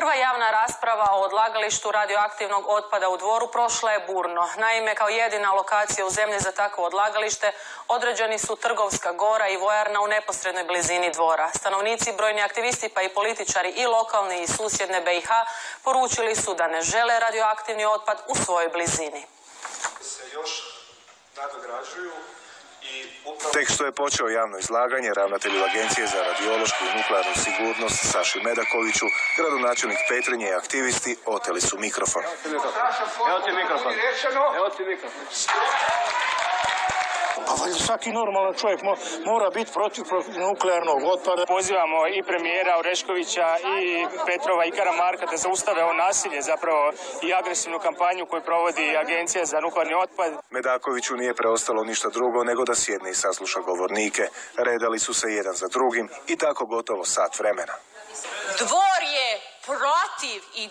Prva javna rasprava o odlagalištu radioaktivnog otpada u Dvoru prošla je burno. Naime, kao jedina lokacija u zemlji za takvo odlagalište određeni su Trgovska gora i vojarna u neposrednoj blizini Dvora. Stanovnici, brojni aktivisti pa i političari i lokalni i susjedne BiH poručili su da ne žele radioaktivni otpad u svojoj blizini. Se još nadograđuju. Tek što je počeo javno izlaganje, ravnatelju Agencije za radiološku i nuklearnu sigurnost Saši Medakoviću, gradonačelnik Petrinje i aktivisti oteli su mikrofon. Evo ti mikrofon. Pa valjda svaki normalan čovjek mora biti protiv nuklearnog otpada. Pozivamo i premijera Oreškovića i Petrova i Karamarka da zaustave ovo nasilje, zapravo i agresivnu kampanju koju provodi Agencija za nuklearni otpad. Medakoviću nije preostalo ništa drugo nego da sjedne i sasluša govornike. Redali su se jedan za drugim i tako gotovo sat vremena. Dvor je protiv i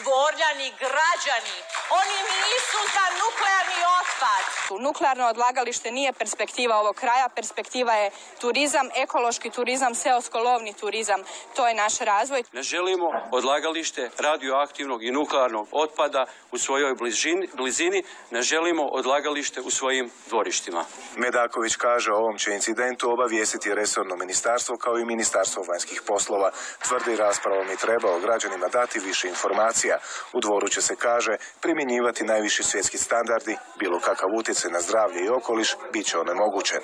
dvorljani građani. Oni nisu za nuklearni otpad. Nuklearno odlagalište nije perspektiva ovog kraja. Perspektiva je turizam, ekološki turizam, seosko-lovni turizam. To je naš razvoj. Ne želimo odlagalište radioaktivnog i nuklearnog otpada u svojoj blizini. Ne želimo odlagalište u svojim dvorištima. Medaković kaže o ovom će incidentu obavijestiti resorno ministarstvo kao i Ministarstvo vanjskih poslova. Tvrdi raspravom i trebao građanima dati više informacija. U Dvoru će se, kaže, primjenjivati najviši svjetski standardi, bilo kakav utjecaj na zdravlje i okoliš bit će onemogućen.